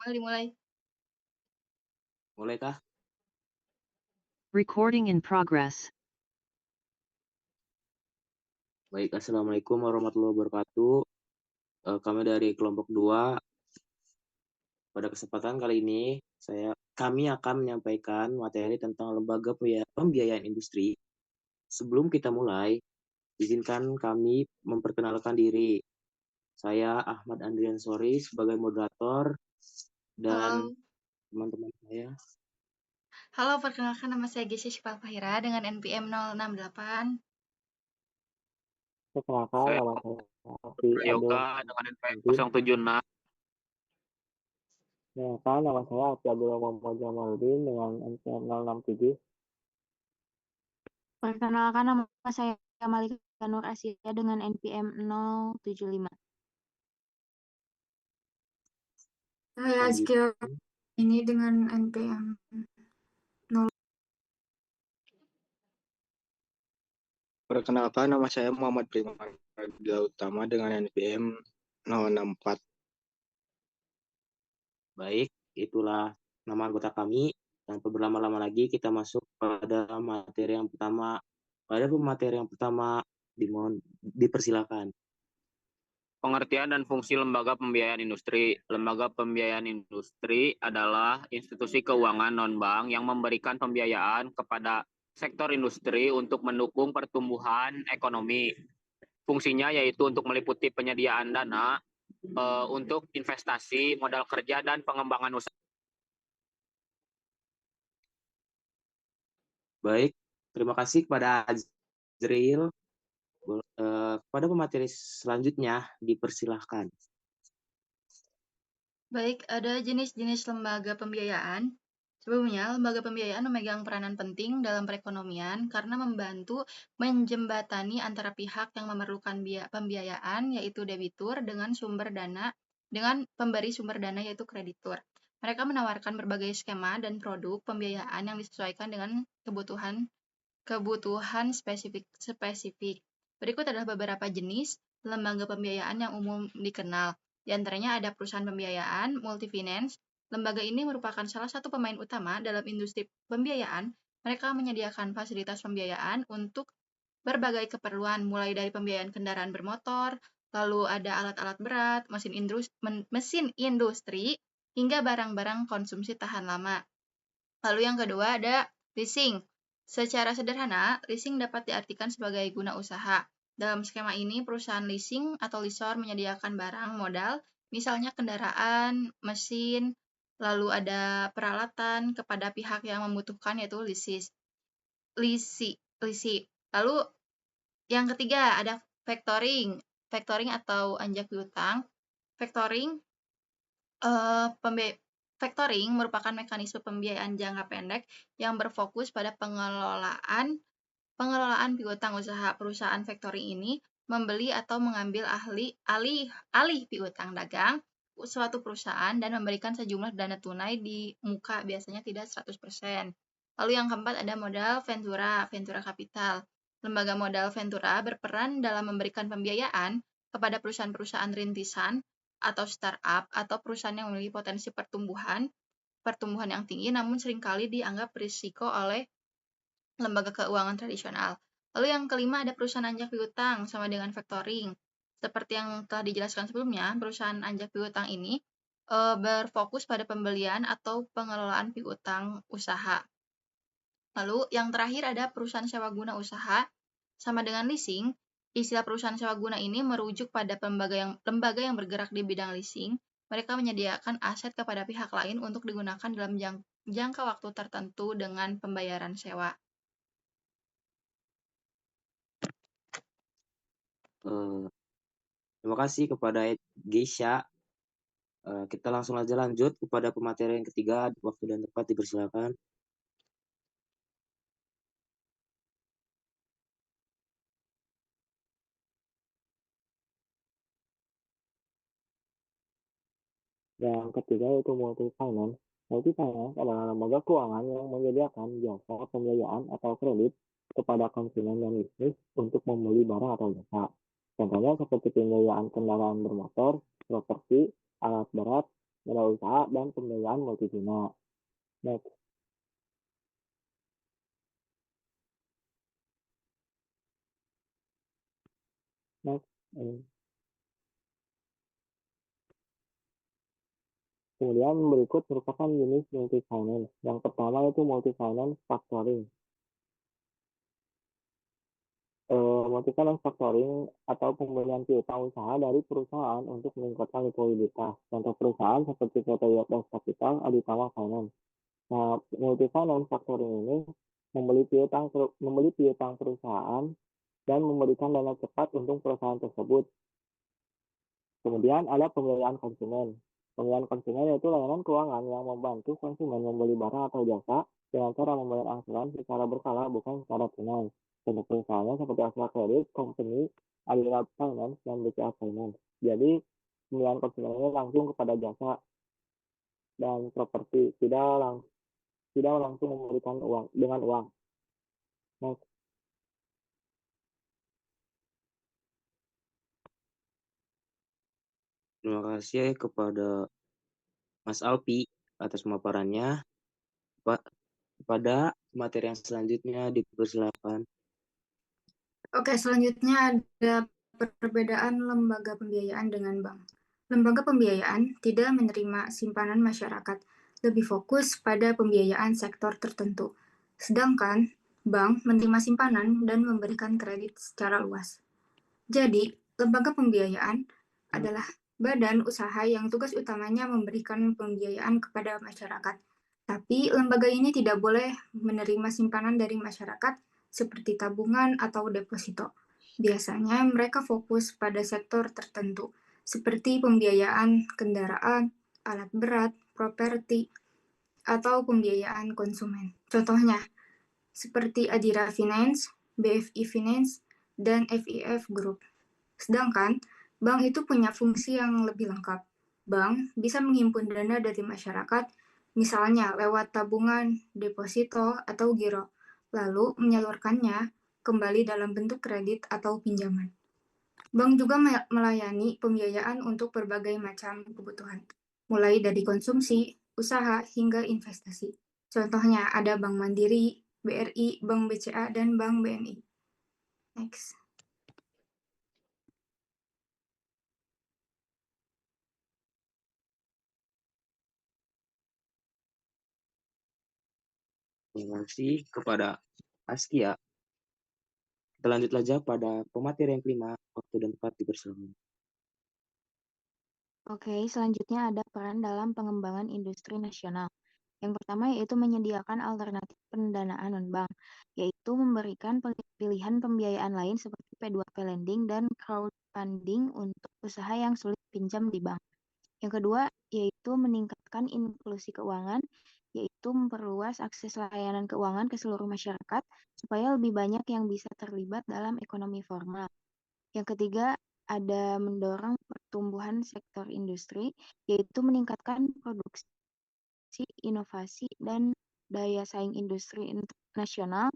Boleh dimulai. Bolehkah? Recording in progress. Baik, Assalamualaikum warahmatullahi wabarakatuh. Kami dari kelompok 2. Pada kesempatan kali ini, kami akan menyampaikan materi tentang lembaga pembiayaan industri. Sebelum kita mulai, izinkan kami memperkenalkan diri. Saya Ahmad Andrian Sori sebagai moderator dan Halo. teman-teman saya. Halo, perkenalkan nama saya Gesya Syifal Fahira dengan NPM 068. Perkenalkan, Saya nama saya Afi Abdul Yoga dengan NPM 076. Perkenalkan, nama saya Afi Abdul Muhammad Jamaluddin dengan NPM 067. Perkenalkan, nama saya Malika Nur Asia dengan NPM 075. Saya Azkira ini dengan NPM 0. Perkenalkan, nama saya Muhammad Priman Utama dengan NPM 064. Baik, itulah nama anggota kami. Tanpa berlama-lama lagi, kita masuk pada materi yang pertama. Pada pemateri yang pertama, dimohon dipersilakan. Pengertian dan fungsi lembaga pembiayaan industri. Lembaga pembiayaan industri adalah institusi keuangan non-bank yang memberikan pembiayaan kepada sektor industri untuk mendukung pertumbuhan ekonomi. Fungsinya yaitu untuk meliputi penyediaan dana untuk investasi, modal kerja, dan pengembangan usaha. Baik, terima kasih kepada Azril. Pada pemateri selanjutnya, dipersilahkan. Baik, ada jenis-jenis lembaga pembiayaan. Sebelumnya, lembaga pembiayaan memegang peranan penting dalam perekonomian karena membantu menjembatani antara pihak yang memerlukan pembiayaan, yaitu debitur, dengan pemberi sumber dana, yaitu kreditur. Mereka menawarkan berbagai skema dan produk pembiayaan yang disesuaikan dengan kebutuhan spesifik. Berikut adalah beberapa jenis lembaga pembiayaan yang umum dikenal. Di antaranya ada perusahaan pembiayaan, multifinance. Lembaga ini merupakan salah satu pemain utama dalam industri pembiayaan. Mereka menyediakan fasilitas pembiayaan untuk berbagai keperluan, mulai dari pembiayaan kendaraan bermotor, lalu ada alat-alat berat, mesin industri, hingga barang-barang konsumsi tahan lama. Lalu yang kedua ada leasing. Secara sederhana, leasing dapat diartikan sebagai guna usaha. Dalam skema ini, perusahaan leasing atau lessor menyediakan barang modal, misalnya kendaraan, mesin, lalu ada peralatan kepada pihak yang membutuhkan, yaitu leasing. Lalu yang ketiga ada factoring. Factoring atau anjak piutang. Factoring merupakan mekanisme pembiayaan jangka pendek yang berfokus pada pengelolaan piutang usaha. Perusahaan factoring ini membeli atau mengambil alih piutang dagang suatu perusahaan dan memberikan sejumlah dana tunai di muka, biasanya tidak 100%. Lalu yang keempat ada modal Ventura Capital. Lembaga modal Ventura berperan dalam memberikan pembiayaan kepada perusahaan-perusahaan rintisan atau startup atau perusahaan yang memiliki potensi pertumbuhan yang tinggi namun seringkali dianggap berisiko oleh lembaga keuangan tradisional. Lalu yang kelima ada perusahaan anjak piutang sama dengan factoring. Seperti yang telah dijelaskan sebelumnya, perusahaan anjak piutang ini berfokus pada pembelian atau pengelolaan piutang usaha. Lalu yang terakhir ada perusahaan sewa guna usaha sama dengan leasing. Istilah perusahaan sewa guna ini merujuk pada lembaga yang bergerak di bidang leasing. Mereka menyediakan aset kepada pihak lain untuk digunakan dalam jangka waktu tertentu dengan pembayaran sewa. Terima kasih kepada Geisha. Kita langsung aja lanjut kepada pemateri yang ketiga. Waktu dan tempat dipersilakan. Yang ketiga yaitu multifinance. Multifinance adalah lembaga keuangan yang menyediakan jasa pembiayaan atau kredit kepada konsumen dan bisnis untuk membeli barang atau jasa. Contohnya seperti pembiayaan kendaraan bermotor, properti, alat berat, modal usaha, dan pembiayaan multiguna. Next. Kemudian berikut merupakan jenis multi-finance. Yang pertama itu multi-finance factoring. Multi-finance factoring atau pembelian piutang usaha dari perusahaan untuk meningkatkan likuiditas. Contoh perusahaan seperti PT YPS Capital, Aditama Finance. Nah, multi-finance factoring ini membeli piutang perusahaan dan memberikan dana cepat untuk perusahaan tersebut. Kemudian ada pembiayaan konsumen. Pembiayaan konsumen yaitu layanan keuangan yang membantu konsumen membeli barang atau jasa dengan cara membayar angsuran secara berkala, bukan secara tunai. Contoh perusahaannya seperti Astra Credit Company, Adira Finance, dan BCA Finance. Jadi, pembiayaan konsumen ini langsung kepada jasa dan properti, tidak langsung memberikan uang dengan uang. Next. Terima kasih kepada Mas Alpi atas pemaparannya. Pada materi yang selanjutnya dipersilakan. Oke, selanjutnya ada perbedaan lembaga pembiayaan dengan bank. Lembaga pembiayaan tidak menerima simpanan masyarakat, lebih fokus pada pembiayaan sektor tertentu. Sedangkan bank menerima simpanan dan memberikan kredit secara luas. Jadi, lembaga pembiayaan adalah badan usaha yang tugas utamanya memberikan pembiayaan kepada masyarakat. Tapi lembaga ini tidak boleh menerima simpanan dari masyarakat seperti tabungan atau deposito. Biasanya mereka fokus pada sektor tertentu, seperti pembiayaan kendaraan, alat berat, properti, atau pembiayaan konsumen. Contohnya, seperti Adira Finance, BFI Finance, dan FIF Group. Sedangkan, bank itu punya fungsi yang lebih lengkap. Bank bisa menghimpun dana dari masyarakat, misalnya lewat tabungan, deposito, atau giro, lalu menyalurkannya kembali dalam bentuk kredit atau pinjaman. Bank juga melayani pembiayaan untuk berbagai macam kebutuhan, mulai dari konsumsi, usaha, hingga investasi. Contohnya ada Bank Mandiri, BRI, Bank BCA, dan Bank BNI. Next. Terima kasih kepada Askia. Kita lanjut saja pada pemateri yang kelima, waktu dan tempat dipersilakan. Oke, selanjutnya ada peran dalam pengembangan industri nasional. Yang pertama yaitu menyediakan alternatif pendanaan non-bank, yaitu memberikan pilihan pembiayaan lain seperti P2P lending dan crowdfunding untuk usaha yang sulit pinjam di bank. Yang kedua yaitu meningkatkan inklusi keuangan, yaitu memperluas akses layanan keuangan ke seluruh masyarakat supaya lebih banyak yang bisa terlibat dalam ekonomi formal. Yang ketiga ada mendorong pertumbuhan sektor industri, yaitu meningkatkan produksi, inovasi, dan daya saing industri nasional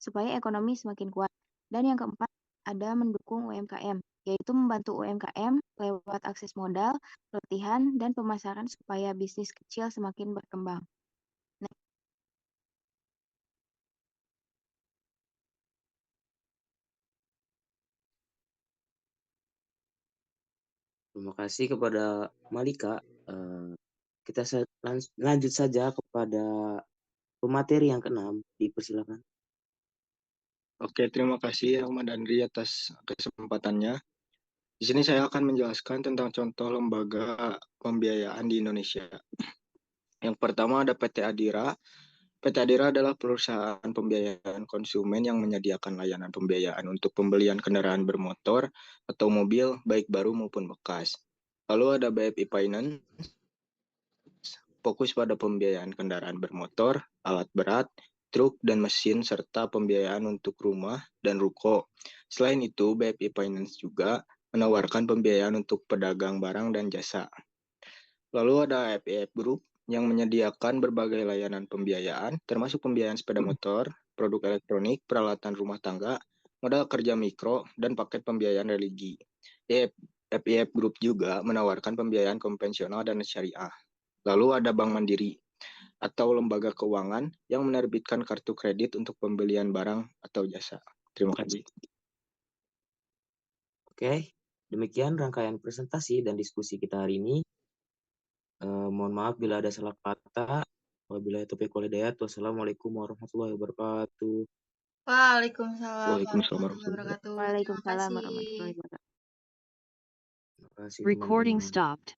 supaya ekonomi semakin kuat. Dan yang keempat, ada mendukung UMKM, yaitu membantu UMKM lewat akses modal, pelatihan, dan pemasaran supaya bisnis kecil semakin berkembang. Terima kasih kepada Malika. Kita lanjut saja kepada pemateri yang keenam. Dipersilakan. Oke, terima kasih Ahmad Andri atas kesempatannya. Di sini saya akan menjelaskan tentang contoh lembaga pembiayaan di Indonesia. Yang pertama ada PT Adira. PT Adira adalah perusahaan pembiayaan konsumen yang menyediakan layanan pembiayaan untuk pembelian kendaraan bermotor atau mobil, baik baru maupun bekas. Lalu ada BFI Finance, fokus pada pembiayaan kendaraan bermotor, alat berat, truk, dan mesin, serta pembiayaan untuk rumah dan ruko. Selain itu, BFI Finance juga menawarkan pembiayaan untuk pedagang barang dan jasa. Lalu ada FIF Group yang menyediakan berbagai layanan pembiayaan, termasuk pembiayaan sepeda motor, produk elektronik, peralatan rumah tangga, modal kerja mikro, dan paket pembiayaan religi. FIF Group juga menawarkan pembiayaan konvensional dan syariah. Lalu ada Bank Mandiri atau lembaga keuangan yang menerbitkan kartu kredit untuk pembelian barang atau jasa. Terima kasih. Oke, demikian rangkaian presentasi dan diskusi kita hari ini. Mohon maaf bila ada salah kata. Wabillahi taufiq wal hidayah. Wassalamualaikum warahmatullahi wabarakatuh. Waalaikumsalam Waalaikumsalam warahmatullahi wabarakatuh. warahmatullahi Terima Waalaikumsalam kasih. warahmatullahi wabarakatuh. Terima kasih Recording teman-teman. stopped.